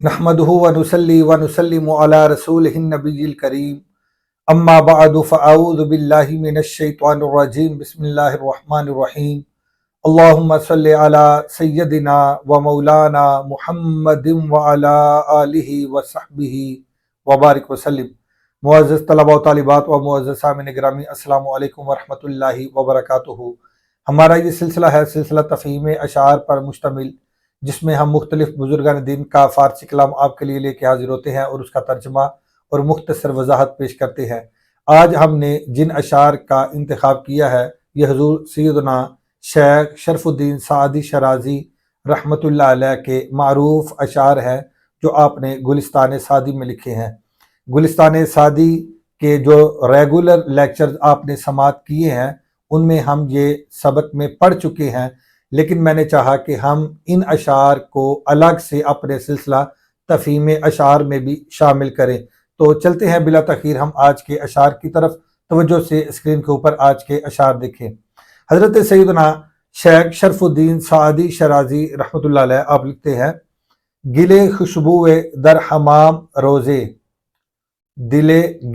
نحمدہ ونصلی ونسلم علی رسولہ النبی الکریم اما بعد فاعوذ باللہ من الشیطان الرجیم بسم اللہ الرحمن الرحیم اللہم صلی علی سیدنا و مولانا محمد وعلی آلہ وصحبہ وبارک وسلم۔ معزز طلبہ و طالبات و معزز سامعین گرامی، السلام علیکم ورحمۃ اللہ وبرکاتہ۔ ہمارا یہ سلسلہ ہے سلسلہ تفہیم اشعار پر مشتمل، جس میں ہم مختلف بزرگان دین کا فارسی کلام آپ کے لیے لے کے حاضر ہوتے ہیں اور اس کا ترجمہ اور مختصر وضاحت پیش کرتے ہیں۔ آج ہم نے جن اشعار کا انتخاب کیا ہے یہ حضور سیدنا شیخ شرف الدین سعدی شرازی رحمۃ اللہ علیہ کے معروف اشعار ہیں جو آپ نے گلستان سعدی میں لکھے ہیں۔ گلستان سعدی کے جو ریگولر لیکچرز آپ نے سماعت کیے ہیں ان میں ہم یہ سبق میں پڑھ چکے ہیں، لیکن میں نے چاہا کہ ہم ان اشعار کو الگ سے اپنے سلسلہ تفہیم اشعار میں بھی شامل کریں۔ تو چلتے ہیں بلا تاخیر ہم آج کے اشعار کی طرف، توجہ سے اسکرین کے اوپر آج کے اشعار دیکھیں۔ حضرت سیدنا شیخ شرف الدین سعدی شرازی رحمۃ اللہ علیہ آپ لکھتے ہیں: گلے خوشبوئے در حمام روزے،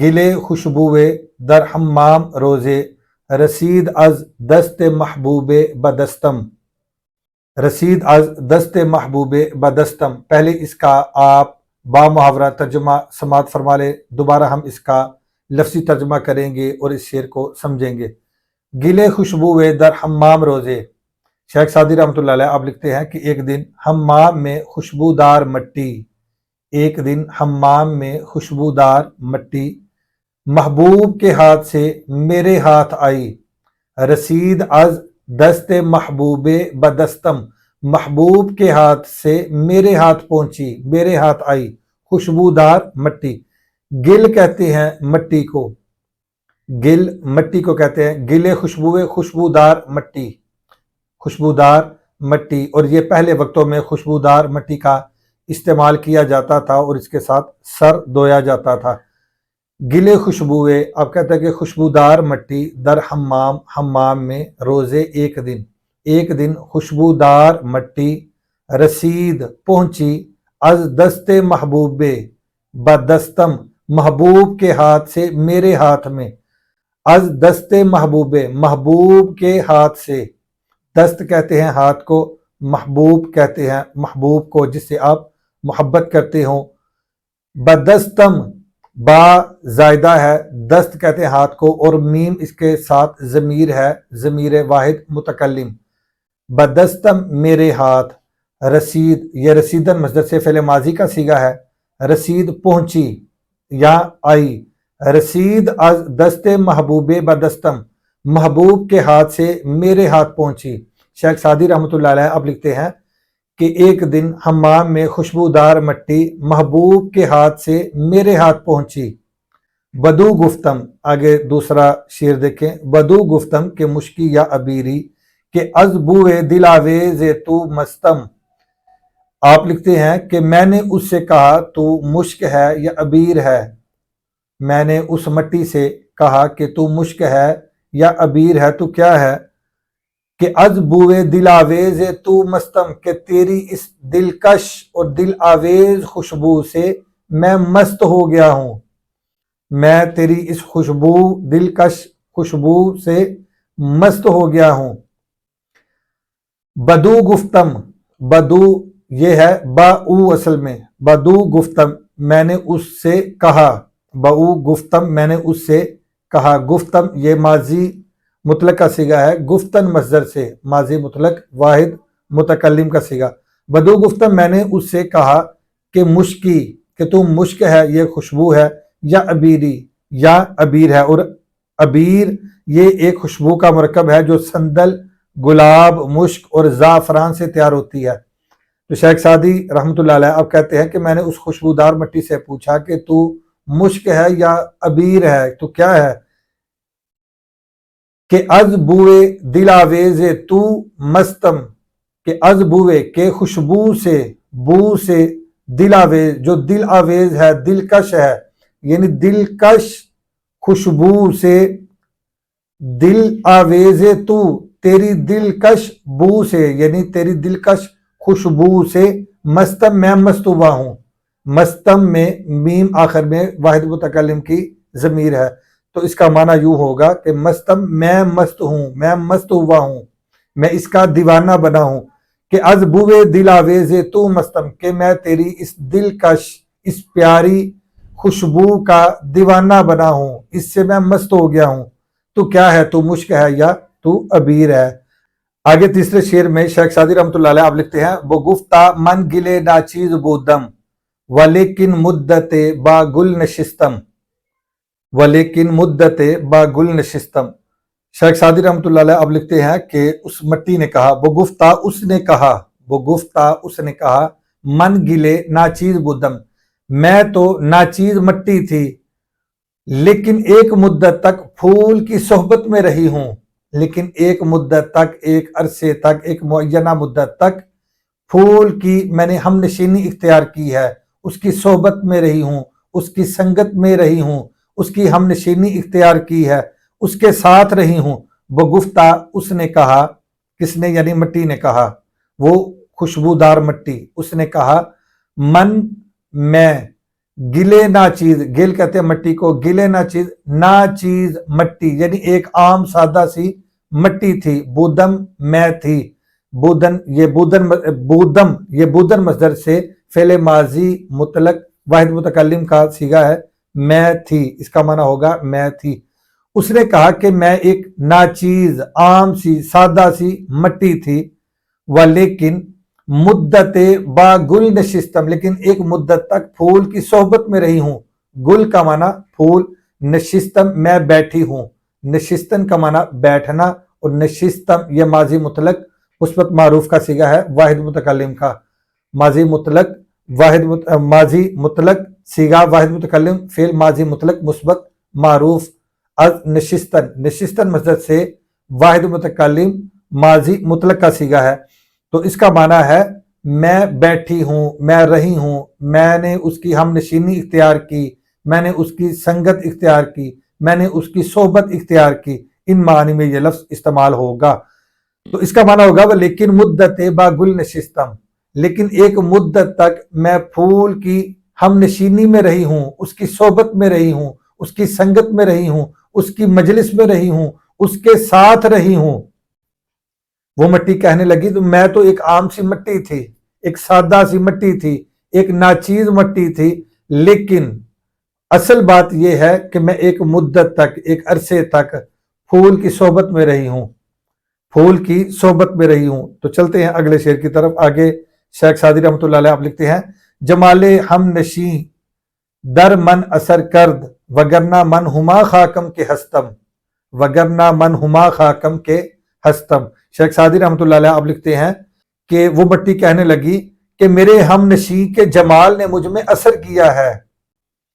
گلے خوشبوئے در حمام روزے، رسید از دست محبوب بدستم، رسید از دست محبوب بدستم۔ پہلے اس کا آپ با محاورہ ترجمہ سماعت فرما لیں، دوبارہ ہم اس کا لفظی ترجمہ کریں گے اور اس شعر کو سمجھیں گے۔ گلے خوشبوئے در حمام روزے، شیخ سعدی رحمۃ اللہ علیہ آپ لکھتے ہیں کہ ایک دن حمام میں خوشبودار مٹی، ایک دن حمام میں خوشبودار مٹی محبوب کے ہاتھ سے میرے ہاتھ آئی، رسید از دست محبوب بدستم، محبوب کے ہاتھ سے میرے ہاتھ پہنچی، میرے ہاتھ آئی خوشبودار مٹی۔ گل کہتے ہیں مٹی کو، گل مٹی کو کہتے ہیں، گلے خوشبوئے خوشبودار مٹی، خوشبودار مٹی۔ اور یہ پہلے وقتوں میں خوشبودار مٹی کا استعمال کیا جاتا تھا اور اس کے ساتھ سر دھویا جاتا تھا۔ گلے خوشبوئے آپ کہتے ہیں کہ خوشبودار مٹی در حمام، حمام میں روزے ایک دن خوشبودار مٹی، رسید پہنچی، از دست محبوب بدستم، محبوب کے ہاتھ سے میرے ہاتھ میں، از دست محبوب، محبوب کے ہاتھ سے، دست کہتے ہیں ہاتھ کو، محبوب کہتے ہیں محبوب کو جس سے آپ محبت کرتے ہوں۔ بدستم با زائدہ ہے، دست کہتے ہیں ہاتھ کو، اور میم اس کے ساتھ ضمیر ہے، ضمیر واحد متکلم۔ بدستم میرے ہاتھ، رسید یہ رسیدن مصدر سے فعل ماضی کا صیغہ ہے، رسید پہنچی یا آئی، رسید از دست محبوب بدستم، محبوب کے ہاتھ سے میرے ہاتھ پہنچی۔ شیخ سعدی رحمۃ اللہ علیہ اب لکھتے ہیں کہ ایک دن حمام میں خوشبودار مٹی محبوب کے ہاتھ سے میرے ہاتھ پہنچی۔ بدو گفتم، آگے دوسرا شعر دیکھیں۔ بدو گفتم کہ مشکی یا عبیری، کہ از بوئے دل آویز تو مستم، آپ لکھتے ہیں کہ میں نے اس سے کہا تو مشک ہے یا عبیر ہے، میں نے اس مٹی سے کہا کہ تو مشک ہے یا عبیر ہے، تو کیا ہے؟ کہ از بوئے دل آویز تو مستم، کہ تیری اس دلکش اور دل آویز خوشبو سے میں مست ہو گیا ہوں، میں تیری اس خوشبو دلکش خوشبو سے مست ہو گیا ہوں۔ بدو گفتم، بدو یہ ہے با او اصل میں، بدو گفتم میں نے اس سے کہا، باو گفتم میں نے اس سے کہا، گفتم یہ ماضی مطلق کا صیغہ ہے، گفتن مصدر سے، ماضی مطلق واحد متکلم کا صیغہ۔ بدو گفتم میں نے اس سے کہا کہ مشکی، کہ تو مشک ہے یہ خوشبو ہے، یا عبیری یا عبیر ہے، اور عبیر یہ ایک خوشبو کا مرکب ہے جو سندل، گلاب، مشک اور زعفران سے تیار ہوتی ہے۔ تو شیخ سعدی رحمۃ اللہ علیہ اب کہتے ہیں کہ میں نے اس خوشبودار مٹی سے پوچھا کہ تو مشک ہے یا عبیر ہے، تو کیا ہے؟ کہ از بوئے دل آویز تو مستم، کہ از بوئے کے خوشبو سے، بو سے دل آویز، جو دل آویز ہے، دلکش ہے، یعنی دلکش خوشبو سے، دل آویز تو تیری دلکش بو سے، یعنی تیری دلکش خوشبو سے، مستم میں مست ہوا ہوں، مستم میں میم آخر میں واحد متکلم کی ضمیر ہے، تو اس کا معنی یوں ہوگا کہ مستم میں مست ہوں، میں مست ہوا ہوں، میں اس کا دیوانہ بنا ہوں، کہ از بوے دل آویز تو مستم، کہ میں تیری اس دلکش اس پیاری خوشبو کا دیوانہ بنا ہوں، اس سے میں مست ہو گیا ہوں۔ تو کیا ہے؟ تو مشک ہے یا تو عبیر ہے۔ آگے تیسرے شعر میں شیخ سعدی رحمۃ اللہ علیہ آپ لکھتے ہیں، وہ گفتہ من گلے ناچیز بودم ولیکن مدت با گل نشستم، ولیکن مدت با گل نشستم۔ شیخ سعدی رحمۃ اللہ علیہ اب لکھتے ہیں کہ اس مٹی نے کہا، وہ گفتہ اس نے کہا، وہ گفتہ اس نے کہا، من گلے ناچیز بودم، میں تو ناچیز مٹی تھی لیکن ایک مدت تک پھول کی صحبت میں رہی ہوں، لیکن ایک مدت تک، ایک عرصے تک، ایک معینہ مدت تک پھول کی میں نے ہم نشینی اختیار کی ہے، اس کی صحبت میں رہی ہوں، اس کی سنگت میں رہی ہوں، اس کی ہم نشینی اختیار کی ہے، اس کے ساتھ رہی ہوں۔ وہ گفتہ اس نے کہا، کس نے؟ یعنی مٹی نے کہا، وہ خوشبودار مٹی، اس نے کہا، من میں گلے ناچیز، گل کہتے ہیں مٹی کو، گلے ناچیز، ناچیز مٹی یعنی ایک عام سادہ سی مٹی تھی، بودم میں تھی، بودن یہ بودن مصدر سے فعل ماضی مطلق واحد متکلم کا صیغہ ہے، میں تھی، اس کا معنی ہوگا میں تھی۔ اس نے کہا کہ میں ایک ناچیز عام سی سادہ سی مٹی تھی، ولیکن مدت با گل نشستم، لیکن ایک مدت تک پھول کی صحبت میں رہی ہوں، گل کا معنی پھول، نشستم میں بیٹھی ہوں، نشستن کا معنی بیٹھنا، اور نشستم یہ ماضی مطلق مثبت معروف کا صیغہ ہے واحد متکلم کا، ماضی مطلق ماضی مطلق صیغہ واحد متکلم فعل ماضی مطلق مثبت معروف از نشستن، نشستن مصدر سے واحد متکلم ماضی مطلق کا صیغہ ہے، تو اس کا معنی ہے میں بیٹھی ہوں، میں رہی ہوں، میں نے اس کی ہم نشینی اختیار کی، میں نے اس کی سنگت اختیار کی، میں نے اس کی صحبت اختیار کی، ان معنی میں یہ لفظ استعمال ہوگا۔ تو اس کا معنی ہوگا وہ لیکن مدت با گل نشستم، لیکن ایک مدت تک میں پھول کی ہم نشینی میں رہی ہوں، اس کی صحبت میں رہی ہوں، اس کی سنگت میں رہی ہوں، اس کی مجلس میں رہی ہوں، اس کے ساتھ رہی ہوں۔ وہ مٹی کہنے لگی تو میں تو ایک عام سی مٹی تھی، ایک سادہ سی مٹی تھی، ایک ناچیز مٹی تھی، لیکن اصل بات یہ ہے کہ میں ایک مدت تک، ایک عرصے تک پھول کی صحبت میں رہی ہوں، پھول کی صحبت میں رہی ہوں۔ تو چلتے ہیں اگلے شعر کی طرف۔ آگے شیخ سعدی رحمۃ اللہ علیہ آپ لکھتے ہیں، جمال ہم نشیں در من اثر کرد وگرنہ من ہما خاکم کے ہستم، وگرنہ من ہما خاکم کے ہستم۔ شیخ سعدی رحمۃ اللہ علیہ آپ لکھتے ہیں کہ وہ مٹی کہنے لگی کہ میرے ہم نشیں کے جمال نے مجھ میں اثر کیا ہے،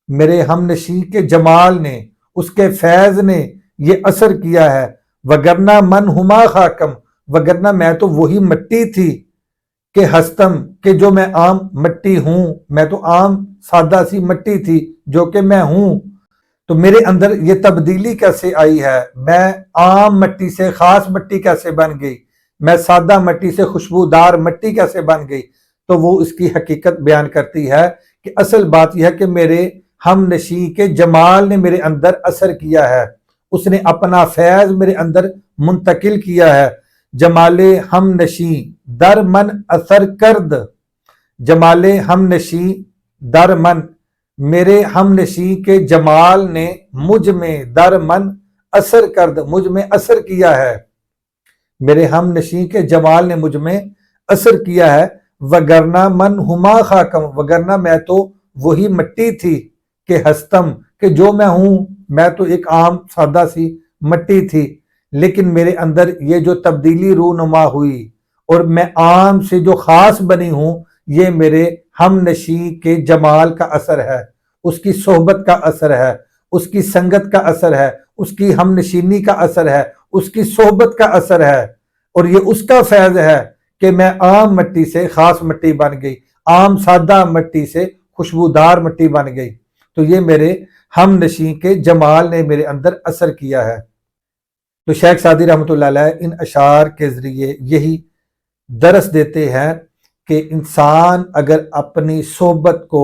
میرے ہم نشیں کے جمال نے، اس کے فیض نے یہ اثر کیا ہے، وگرنہ من ہما خاکم، وگرنہ میں تو وہی مٹی تھی، کہ ہستم کہ جو میں عام مٹی ہوں، میں تو عام سادہ سی مٹی تھی جو کہ میں ہوں، تو میرے اندر یہ تبدیلی کیسے آئی ہے، میں عام مٹی سے خاص مٹی کیسے بن گئی، میں سادہ مٹی سے خوشبودار مٹی کیسے بن گئی؟ تو وہ اس کی حقیقت بیان کرتی ہے کہ اصل بات یہ ہے کہ میرے ہم نشیں کے جمال نے میرے اندر اثر کیا ہے، اس نے اپنا فیض میرے اندر منتقل کیا ہے۔ جمال ہم نشیں در من اثر کرد، جمال ہم نشیں در من، میرے ہم نشیں کے جمال نے مجھ میں در من اثر کرد، مجھ میں اثر کیا ہے، میرے ہم نشیں کے جمال نے مجھ میں اثر کیا ہے، وگرنہ من ہما خاکم، وگرنہ میں تو وہی مٹی تھی، کہ ہستم کہ جو میں ہوں، میں تو ایک عام سادہ سی مٹی تھی، لیکن میرے اندر یہ جو تبدیلی رونما ہوئی اور میں عام سے جو خاص بنی ہوں، یہ میرے ہم نشیں کے جمال کا اثر ہے، اس کی صحبت کا اثر ہے، اس کی سنگت کا اثر ہے، اس کی ہم نشینی کا اثر ہے، اس کی صحبت کا اثر ہے، اور یہ اس کا فیض ہے کہ میں عام مٹی سے خاص مٹی بن گئی، عام سادہ مٹی سے خوشبودار مٹی بن گئی، تو یہ میرے ہم نشیں کے جمال نے میرے اندر اثر کیا ہے۔ تو شیخ سعدی رحمۃ اللہ علیہ ان اشعار کے ذریعے یہی درس دیتے ہیں کہ انسان اگر اپنی صحبت کو